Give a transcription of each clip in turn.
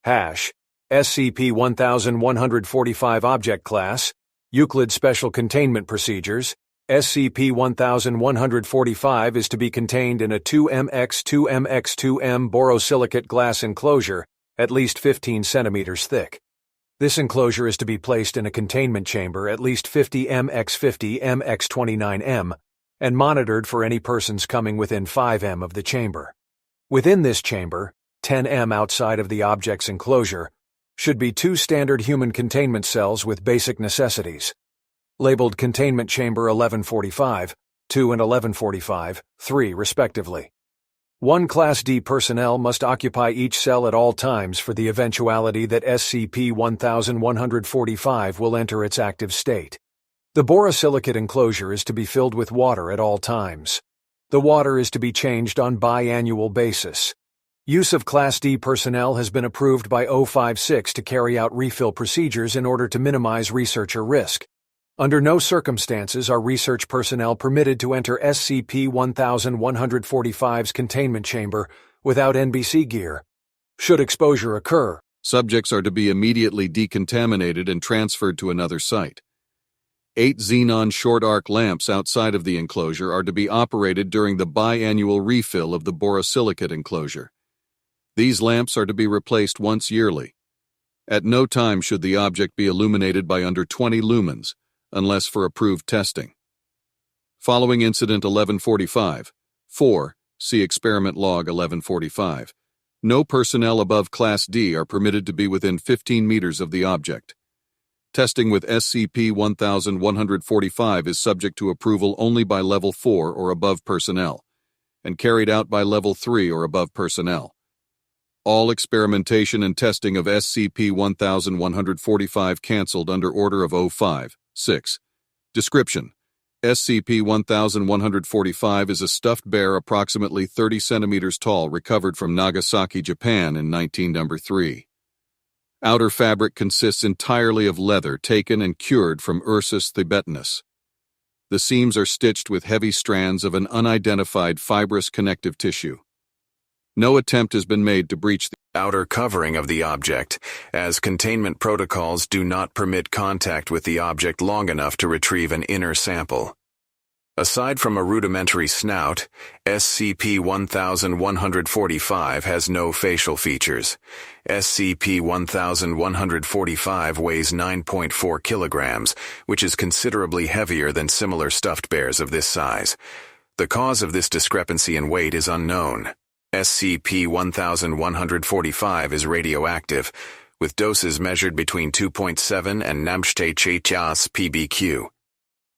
Hash, SCP-1145 Object Class, Euclid Special Containment Procedures. SCP-1145 is to be contained in a 2mx2mx2m borosilicate glass enclosure, at least 15 centimeters thick. This enclosure is to be placed in a containment chamber at least 50 x 50 x 29 m and monitored for any persons coming within 5 m of the chamber. Within this chamber, 10 m outside of the object's enclosure, should be 2 standard human containment cells with basic necessities, labeled Containment Chamber 1145, 2 and 1145, 3 respectively. 1 Class D personnel must occupy each cell at all times for the eventuality that SCP-1145 will enter its active state. The borosilicate enclosure is to be filled with water at all times. The water is to be changed on biannual basis. Use of Class D personnel has been approved by 056 to carry out refill procedures in order to minimize researcher risk. Under no circumstances are research personnel permitted to enter SCP-1145's containment chamber without NBC gear. Should exposure occur, subjects are to be immediately decontaminated and transferred to another site. 8 xenon short-arc lamps outside of the enclosure are to be operated during the biannual refill of the borosilicate enclosure. These lamps are to be replaced once yearly. At no time should the object be illuminated by under 20 lumens, unless for approved testing. Following Incident 1145, 4, see Experiment Log 1145, no personnel above Class D are permitted to be within 15 meters of the object. Testing with SCP-1145 is subject to approval only by Level 4 or above personnel, and carried out by Level 3 or above personnel. All experimentation and testing of SCP-1145 cancelled under Order of 056. Description: SCP-1145 is a stuffed bear approximately 30 centimeters tall recovered from Nagasaki, Japan in 1903. Outer fabric consists entirely of leather taken and cured from Ursus thibetanus. The seams are stitched with heavy strands of an unidentified fibrous connective tissue. No attempt has been made to breach the outer covering of the object, as containment protocols do not permit contact with the object long enough to retrieve an inner sample. Aside from a rudimentary snout, SCP-1145 has no facial features. SCP-1145 weighs 9.4 kilograms, which is considerably heavier than similar stuffed bears of this size. The cause of this discrepancy in weight is unknown. SCP-1145 is radioactive, with doses measured between 2.7 and 9.8 pbq.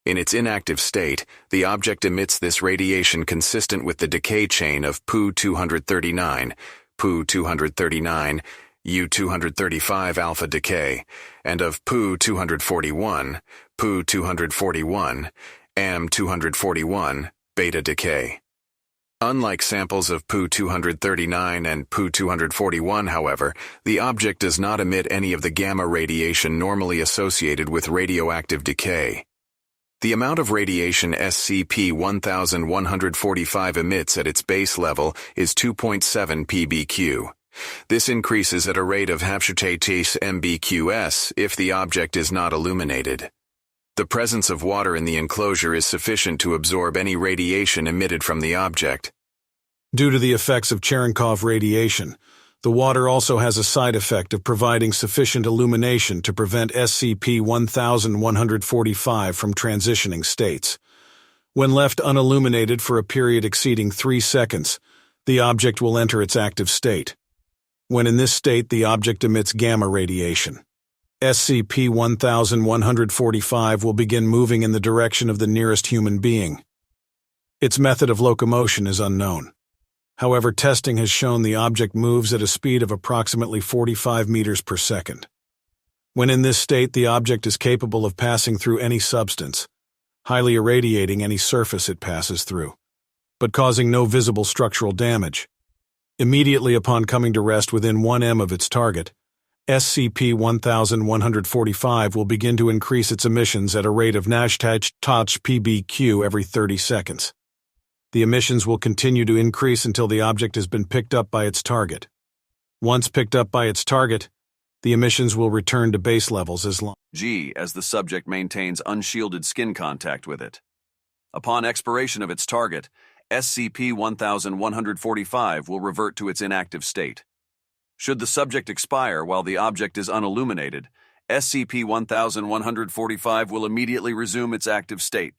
In its inactive state, the object emits this radiation consistent with the decay chain of Pu-239, Pu-239, U-235 alpha decay, and of Pu-241, Pu-241, Am-241 beta decay. Unlike samples of Pu-239 and Pu-241, however, the object does not emit any of the gamma radiation normally associated with radioactive decay. The amount of radiation SCP-1145 emits at its base level is 2.7 pbq. This increases at a rate of 0.5 mbqs if the object is not illuminated. The presence of water in the enclosure is sufficient to absorb any radiation emitted from the object. Due to the effects of Cherenkov radiation, the water also has a side effect of providing sufficient illumination to prevent SCP-1145 from transitioning states. When left unilluminated for a period exceeding 3 seconds, the object will enter its active state. When in this state, the object emits gamma radiation. SCP-1145 will begin moving in the direction of the nearest human being. Its method of locomotion is unknown. However, testing has shown the object moves at a speed of approximately 45 meters per second. When in this state, the object is capable of passing through any substance, highly irradiating any surface it passes through, but causing no visible structural damage. Immediately upon coming to rest within 1 m of its target, SCP-1145 will begin to increase its emissions at a rate of 9.8 pbq every 30 seconds. The emissions will continue to increase until the object has been picked up by its target. Once picked up by its target, the emissions will return to base levels as long as the subject maintains unshielded skin contact with it. Upon expiration of its target, SCP-1145 will revert to its inactive state. Should the subject expire while the object is unilluminated, SCP-1145 will immediately resume its active state.